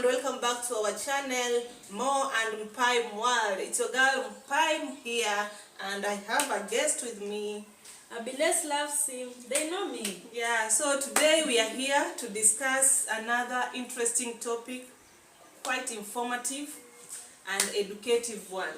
welcome back to our channel, Mo and Mpai World. It's your girl Mpai here, and I have a guest with me. Abiles loves him. They know me. Yeah, so today we are here to discuss another interesting topic, quite informative and educative one.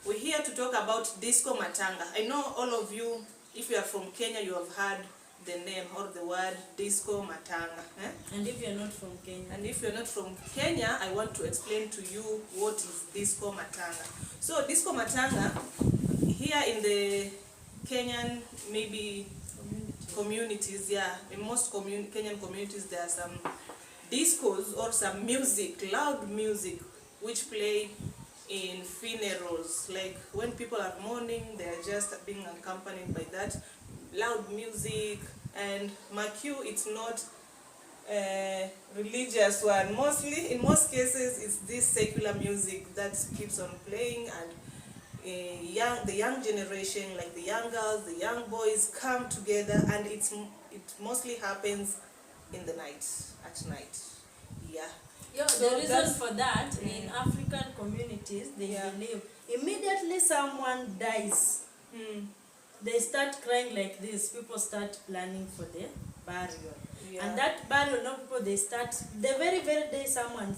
We're here to talk about disco matanga. I know all of you, if you are from Kenya, you have heard the name or the word disco matanga. And if you're not from Kenya? And if you're not from Kenya, I want to explain to you what is disco matanga. So disco matanga, here in the Kenyan maybe communities, in most Kenyan communities there are some discos or some music, loud music, which play in funerals. Like when people are mourning, they are just being accompanied by that loud music. And mark you, it's not religious one. Mostly, in most cases, it's this secular music that keeps on playing, and the young generation, like the young girls, the young boys, come together, and it mostly happens in the night, at night. Yeah, so the reason for that, in African communities, they believe immediately someone dies, they start crying like this. People start planning for the burial. And that burial, no, people, they start, the very day someone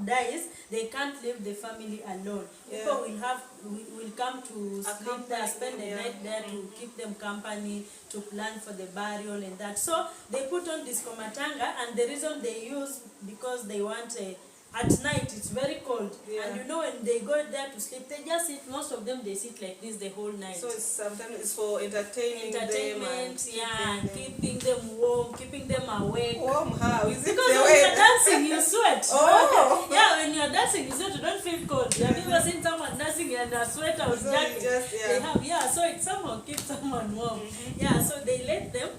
dies, they can't leave the family alone. People will come to sleep there, spend the night there to keep them company, to plan for the burial and that. So they put on disco matanga, and the reason they use, because they want at night it's very cold, and you know when they go there to sleep, they just sit. Most of them, they sit like this the whole night. So sometimes it's for entertainment, and keeping them warm, keeping them awake. Warm how? Is it because when you're dancing, you sweat. Oh. Yeah, when you're dancing, you sweat. You don't feel cold. Have you ever seen someone dancing and a sweater or jacket? They have, so it somehow keeps someone warm. So they let them.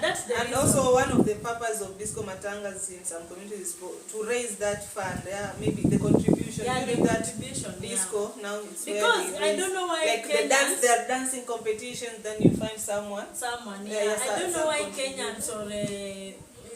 That's the and reason. Also, one of the purposes of disco matangas in some communities is to raise that fund. Maybe the contribution during that disco. Now it's because I don't know why like Kenyans, there are dancing competitions. Then you find someone. I don't know why Kenyans or is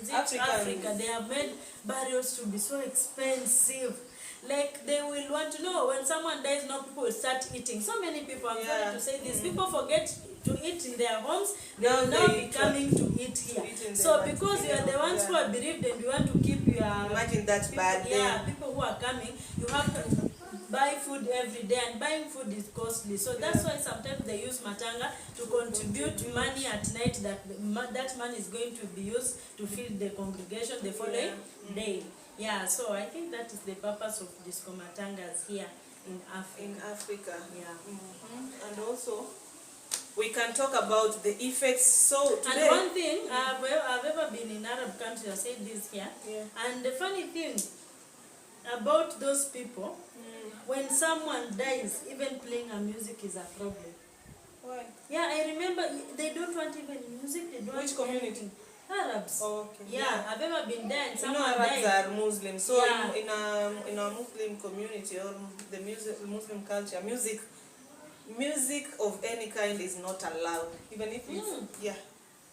it Africa, they have made burials to be so expensive. Like they will want to know when someone dies, now people will start eating. So many people, I'm sorry to say this, people forget to eat in their homes. They will now be coming to eat here. So because you are the ones who are bereaved and you want to keep your imagine that people, bad people who are coming, you have to buy food every day, and buying food is costly. So that's why sometimes they use matanga to contribute money at night, that money is going to be used to feed the congregation the following day. So I think that is the purpose of disco matangas here in Africa. And also, we can talk about the effects. So today, and one thing, I've ever been in Arab countries, I said this here, and the funny thing about those people, when someone dies, even playing a music is a problem. Why? I remember they don't want even music. They don't. Which community? Arabs. Oh, okay. I've ever been there and someone Arabs died. are Muslims. So in a Muslim community or the Muslim culture, music of any kind is not allowed. Even if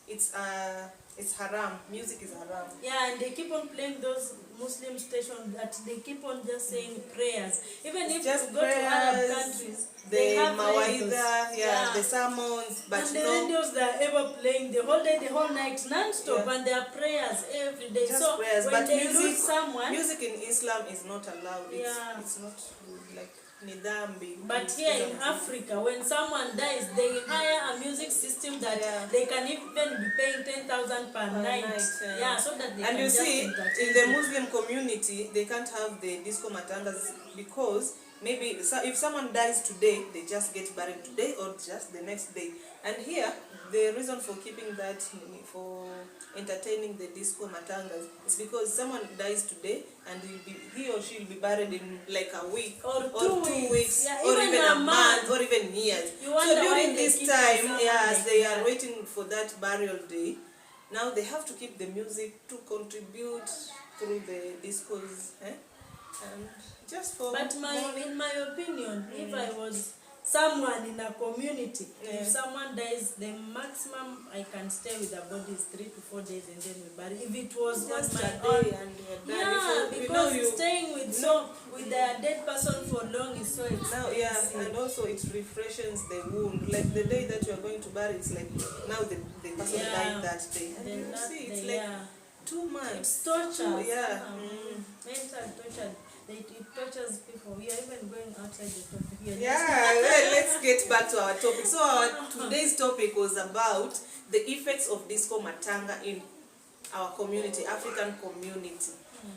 it's haram. Music is haram. And they keep on playing those Muslim stations that they keep on just saying prayers. Even if just you go to Arab countries, they have the sermons, but and the radios they are ever playing the whole day, the whole night, non-stop, and their prayers every day. Just so prayers, when but they lose someone, music in Islam is not allowed. It's not like nidambi. But here in Africa, when someone dies, they hire a music system that they can even be paying 10,000 per night. So that they and can you just see, entertain in the Muslim community, they can't have the disco matangas because maybe if someone dies today, they just get buried today or just the next day. And here, the reason for keeping that, for entertaining the disco matangas, is because someone dies today and he or she will be buried in like a week or 2 weeks or even a month or even years. So during this time, they are waiting for that burial day. Now they have to keep the music to contribute through the discos, and just for. But in my opinion, if I was someone in a community, Yeah. if someone dies, the maximum I can stay with the body is 3 to 4 days, and then we bury. If it was Just on a my day own, and you're done. yeah, If you because know you staying with with a dead person for long is so expensive. now, yeah, and also it refreshes the wound. Like the day that you are going to bury, it's like now the person died that day, and Then you that see it's day, like 2 months. it's torture. Yeah. Mental torture. It tortures people. We are even going outside the topic. We are Yeah, well, let's get back to our topic. So our today's topic was about the effects of disco matanga in our community, African community.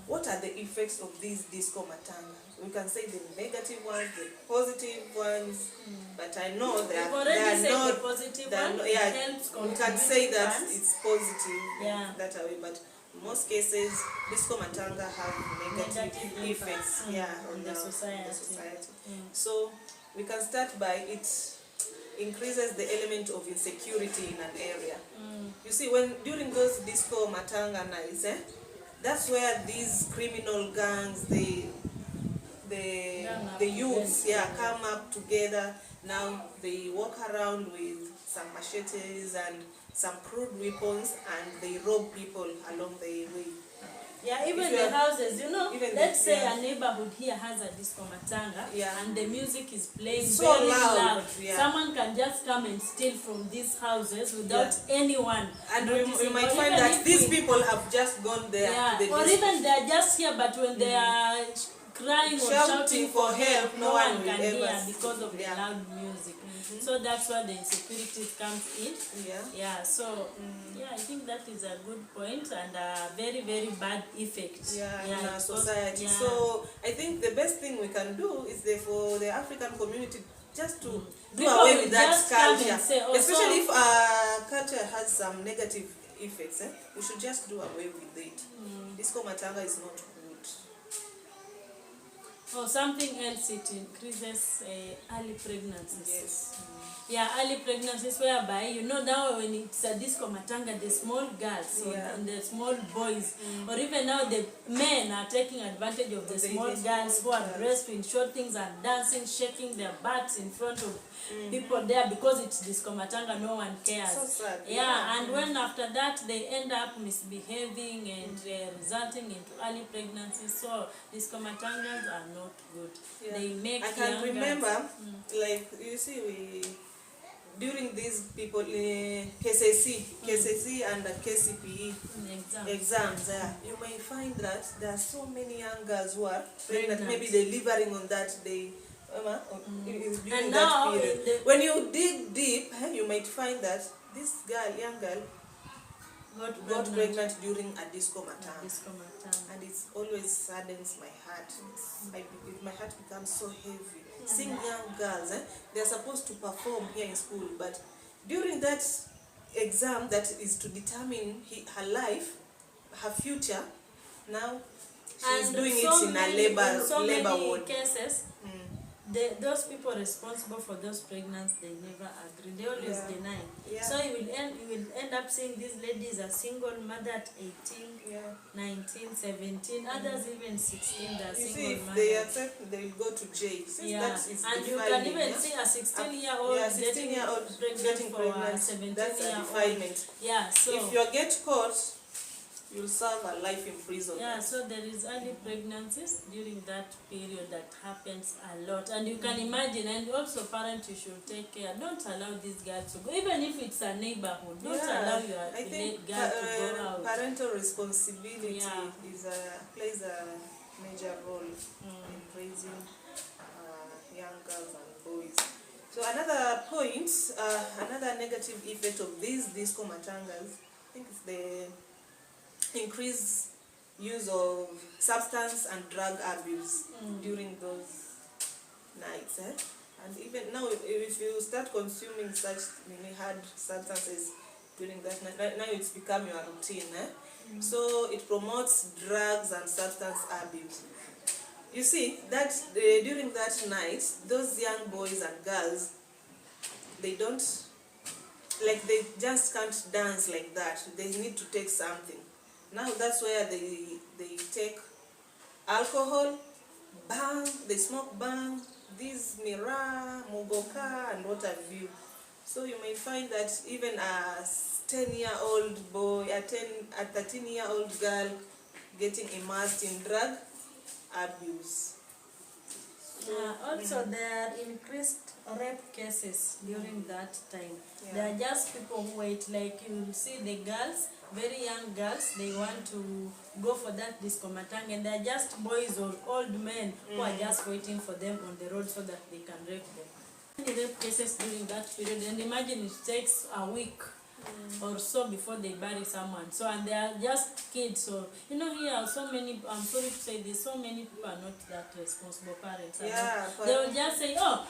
What are the effects of these disco matanga? We can say the negative ones, the positive ones, but I know they We've are already said not. the positive one. Yeah, it helps we can say that funds. it's positive Yeah. that way, but in most cases, disco matanga have negative effects. Yeah, on the society. So we can start by it increases the element of insecurity in an area. You see, when during those disco matanga nights, that's where these criminal gangs, the youths, come up together. Now they walk around with some machetes and some crude weapons, and they rob people along the way. Yeah, even the houses, let's say a neighborhood here has a disco matanga, and the music is playing so very loud. Yeah. Someone can just come and steal from these houses without anyone. And you might find that these people have just gone there. Yeah, to the or even they're just here, but when they are crying or shouting for help, no one can hear because of the loud music. So that's where the insecurity comes in. Yeah. So I think that is a good point and a very, very bad effect. In our society. So I think the best thing we can do is for the African community just to do away with that culture. Especially if our culture has some negative effects, we should just do away with it. Disco matanga is not good. Oh, something else, it increases early pregnancies. Yes. Yeah, early pregnancies whereby, now when it's a disco matanga, the small girls and the small boys, or even now the men are taking advantage of the small girls who are dressed in short things and dancing, shaking their butts in front of people there because it's disco matanga, no one cares. So sad. And when after that they end up misbehaving and resulting into early pregnancies, so disco matangas are not good. They make I can remember, like you see, during these people KCC and KCPE exams, you may find that there are so many young girls who are pregnant, maybe delivering on that day. During that period. When you dig deep, you might find that this young girl, got pregnant during a disco matanga. And it always saddens my heart. My heart becomes so heavy. Seeing young girls, they are supposed to perform here in school, but during that exam that is to determine her life, her future, now she's doing it in a labor ward. Cases, those people responsible for those pregnancies, they never agree. They always deny. So you will end up seeing these ladies a single mother at 18, 19, 17, others even 16. They're single mothers. If they accept, they will go to jail. And you can even see a 16-year-old getting pregnant for a 17-year-old. That's a defilement. So if you get caught, you'll serve a life in prison. So there is early pregnancies during that period that happens a lot, and you can imagine. And also, parents, you should take care. Don't allow these girls to go, even if it's a neighborhood. Don't allow your girl to go out. Parental responsibility plays a major role in raising young girls and boys. So another point, another negative effect of these disco matangas, I think it's the increased use of substance and drug abuse during those nights. And even now, if you start consuming such many hard substances during that night, now it's become your routine. So it promotes drugs and substance abuse. You see, that during that night, those young boys and girls, they just can't dance like that. They need to take something. Now that's where they take alcohol, bang, they smoke bang, this mirror, mugo mocha and what have you. So you may find that even a 10-year-old boy, a 13-year-old girl getting immersed in drug abuse. Also, there are increased rape cases during that time. There are just people who wait, like you will see the girls, very young girls, they want to go for that disco matanga, and they are just boys or old men who are just waiting for them on the road so that they can rape them. Many rape cases during that period, and imagine it takes a week or so before they bury someone. So, and they are just kids. So, you know, here are so many, I'm sorry to say this, so many people are not that responsible parents. They will just say, oh,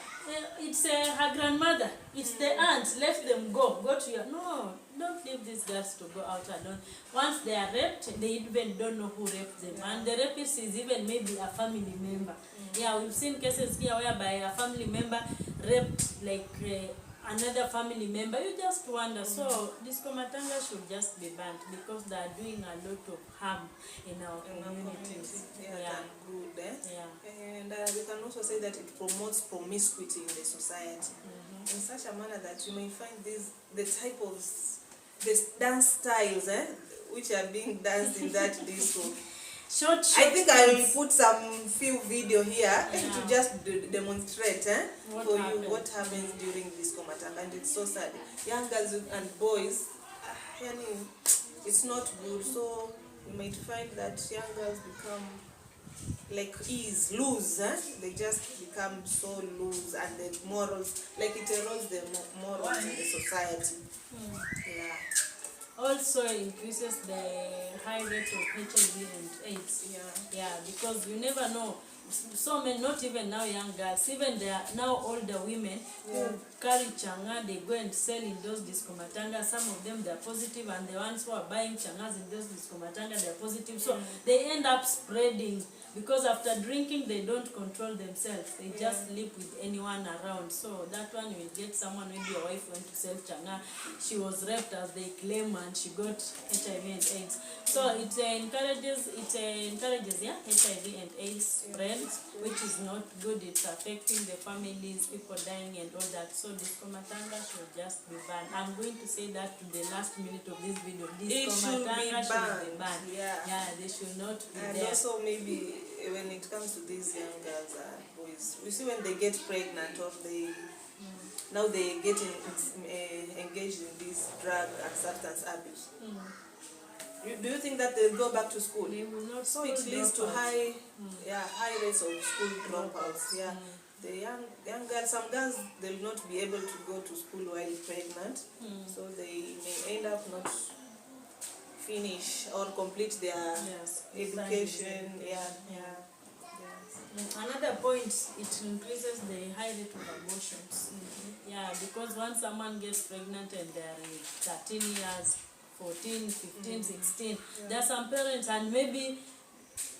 it's her grandmother, it's the aunt, let them go to your, no, don't leave these girls to go out alone. Once they are raped, they even don't know who raped them. And the rapist is even maybe a family member. Yeah, we've seen cases here whereby a family member raped like another family member. You just wonder. So disco matanga should just be banned because they are doing a lot of harm in our communities. Good. And we can also say that it promotes promiscuity in the society in such a manner that you may find the type of dance styles which are being danced in that disco. Short I think I will put some few video here to just demonstrate for you what happens during disco matanga, and it's so sad. Young girls and boys, it's not good. So you might find that young girls become like loose. They just become so loose, and the morals, like it erodes the morals in the society. Yeah. Also increases the high rate of HIV and AIDS. Yeah, because you never know. So many, not even now young girls, even there are now older women who carry changa, they go and sell in those disco matanga. Some of them they are positive, and the ones who are buying changas in those disco matanga, they are positive. So they end up spreading, because after drinking they don't control themselves. They just live with anyone around. So that one will get someone, maybe your wife went to sell changa, she was raped as they claim, and she got HIV and AIDS. So it encourages HIV and AIDS spread, which is not good. It's affecting the families, people dying and all that. So disco matanga should just be banned. I'm going to say that to the last minute of this video. Disco matanga should be banned. Yeah, they should not be and there. Also maybe when it comes to these young girls and boys, we see when they get pregnant or they now they get engaged in this drug and substance abuse. Do you think that they'll go back to school? They will not. So it leads to high rates of school dropouts. The young girls, some girls, they'll not be able to go to school while pregnant, so they may end up not finish or complete their education. Another point, it increases the high rate of abortions. Yeah, because once someone gets pregnant and they're 13 years, 14, 15, 16, there are some parents and maybe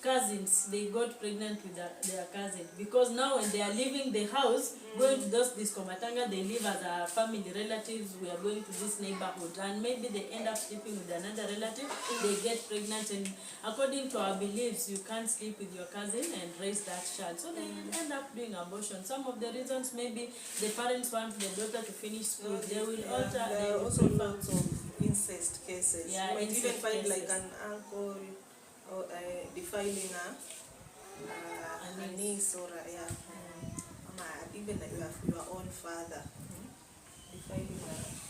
cousins, they got pregnant with their cousin, because now when they are leaving the house, going to those disco matanga, they live as a family relatives. We are going to this neighborhood, and maybe they end up sleeping with another relative. They get pregnant, and according to our beliefs, you can't sleep with your cousin and raise that child, so they end up doing abortion. Some of the reasons, maybe the parents want the daughter to finish school. They will alter. There are also lots of incest cases. You might even find like an uncle or defiling a niece or even your own father defiling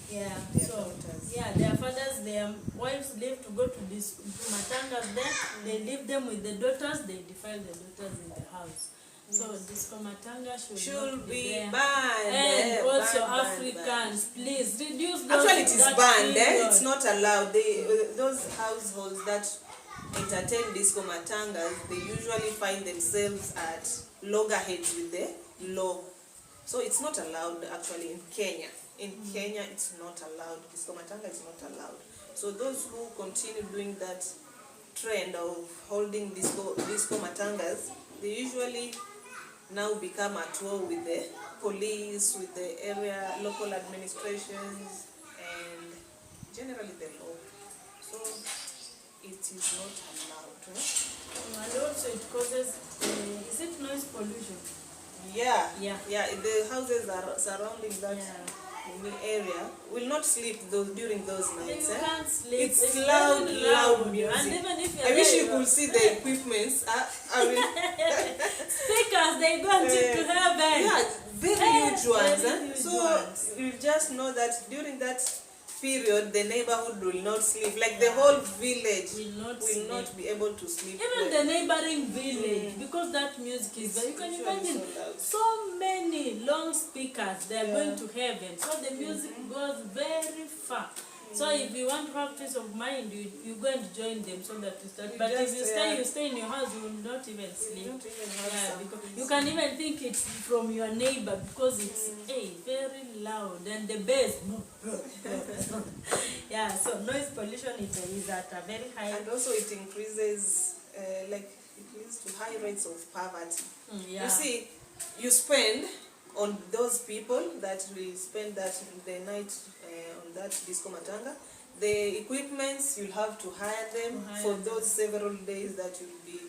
their daughters. Their fathers, their wives leave to go to this matangas there. They leave them with the daughters. They defile the daughters in the house. So disco matanga should be banned. And also Africans, please reduce those. Actually, it is banned. It's not allowed. Those households that entertain disco matangas, they usually find themselves at loggerheads with the law. So it's not allowed actually in Kenya. In Kenya, it's not allowed. Disco matanga is not allowed. So those who continue doing that trend of holding disco matangas, they usually now become at war with the police, with the area, local administrations, and generally the law. So it is not allowed. And also it causes, is it noise pollution? Yeah, Yeah. yeah. The houses are surrounding that area will not sleep during those nights. You can't sleep. It's loud, very loud And music. even if you're I wish there, you could see the equipments. I mean, speakers, they go to heaven. yeah, very huge ones. Very huge So ones. you just know that during that period, the neighborhood will not sleep. Like the whole village will not be able to sleep. Even the neighboring village, because that music is very, you can imagine so many long speakers, they are going to heaven. So the music goes very far. So if you want to have peace of mind, you go and join them so that you start. But if you stay in your house, you will not even sleep. Because you can even think it's from your neighbor because it's very loud and the bass. Yeah, so noise pollution is at a very high. And also it increases, it leads to high rates of poverty. You see, you spend on those people that will spend the night on that disco matanga. The equipments, you'll have to hire them for those several days that you'll be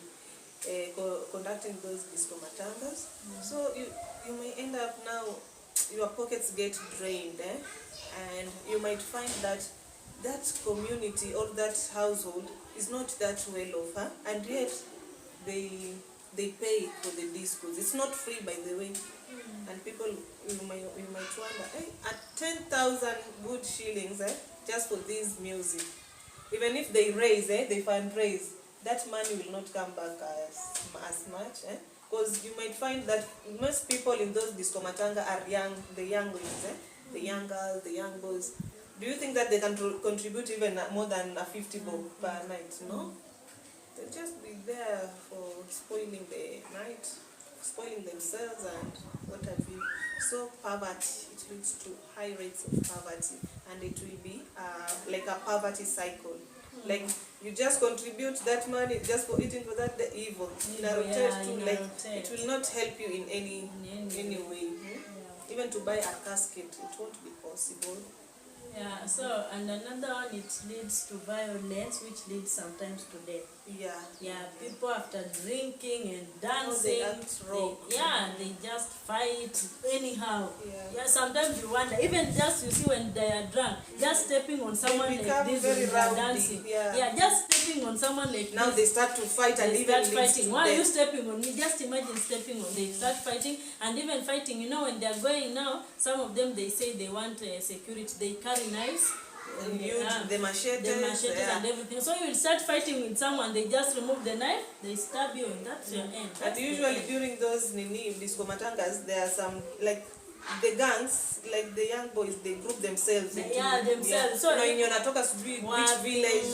conducting those disco matangas. So you may end up now, your pockets get drained, and you might find that community or that household is not that well off, and yet they pay for the discos. It's not free, by the way. And people, you might wonder, at 10,000 good shillings, just for this music, even if they raise, they fundraise, that money will not come back as much, because you might find that most people in those disco matanga are young, the young ones, the young girls, the young boys. Do you think that they can contribute even more than a 50 bob per night? No? They'll just be there for spoiling the night, spoiling themselves and what have you. So poverty, it leads to high rates of poverty, and it will be like a poverty cycle. Like you just contribute that money just for eating for that evil. It will not help you in any way. Even to buy a casket, it won't be possible. Yeah, so, and another one, it leads to violence, which leads sometimes to death. Yeah, people after drinking and dancing, they just fight anyhow. Yeah, sometimes you wonder, even just you see when they are drunk, just stepping on someone like this when they are dancing. Yeah, just stepping on someone like now this. They start to fight and even fighting. Why are you stepping on me? Just imagine stepping on. They start fighting and even fighting. You know, when they are going now, some of them they say they want security. They carry knives. The machetes and everything. So you will start fighting with someone, they just remove the knife, they stab you, and that's your end. And usually during those disco matangas, there are some, like, the gangs, like the young boys, they group themselves. Themselves. So when you're not which village,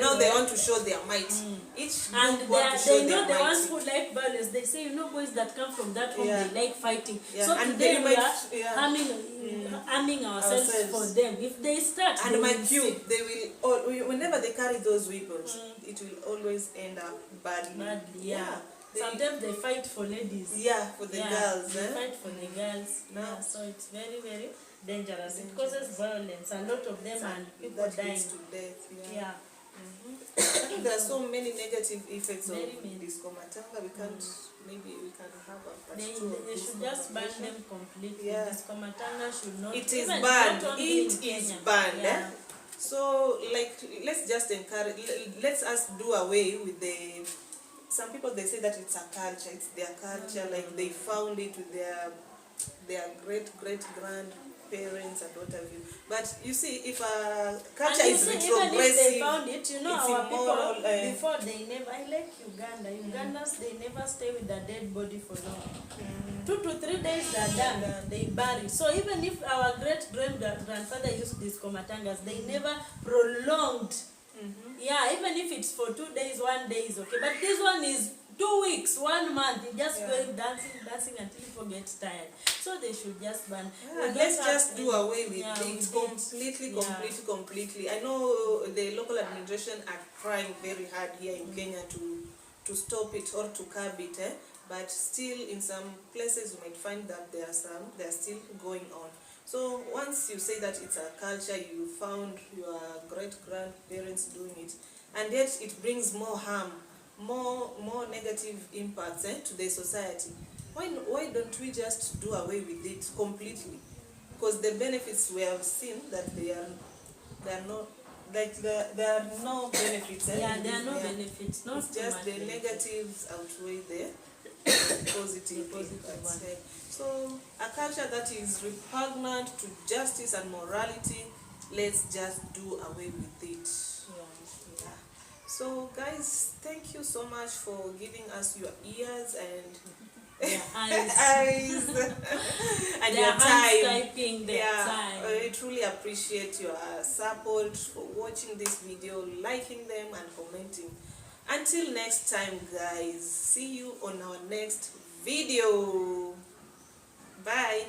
now they want to show their might. Each group want to show their might. The ones who like violence, they say, boys that come from that home, they like fighting. So and today we are arming ourselves for them. If they start, and mind you, they will, whenever they carry those weapons, it will always end up badly. Sometimes they fight for ladies. For the girls. They fight for the girls. So it's very, very dangerous. It causes violence. A lot of them and people dying. To death. There are so many negative effects of disco matanga. Maybe we can have a part two. They should just ban them completely. Disco matanga should not. It is banned. It is banned. So, let's just encourage. Let's us do away with the. Some people, they say that it's a culture. It's their culture. Like they found it with their great grandparents and what have you. But you see, if a culture is retrogressive, even if they found it, our immoral, people before they never. I like Uganda. Ugandans, they never stay with a dead body for long. 2 to 3 days they are done. They bury. So even if our great-grandfather used disco matangas, they never prolonged. Even if it's for 2 days, 1 day is okay. But this one is 2 weeks, 1 month. You just going dancing until people get tired. So they should just ban. Let's just do away with it completely. I know the local administration are trying very hard here in Kenya to stop it or to curb it. But still, in some places, you might find that they are still going on. So once you say that it's a culture, you found your great-grandparents doing it, and yet it brings more harm, more negative impacts to the society. why don't we just do away with it completely? Because the benefits we have seen that they are not, like there are no benefits. Yeah, there are no benefits. Not it's just the negatives outweigh the positive impacts. So a culture that is repugnant to justice and morality, let's just do away with it. Yeah. So guys, thank you so much for giving us your ears and eyes and your time. I truly appreciate your support for watching this video, liking them and commenting. Until next time guys, see you on our next video. Bye.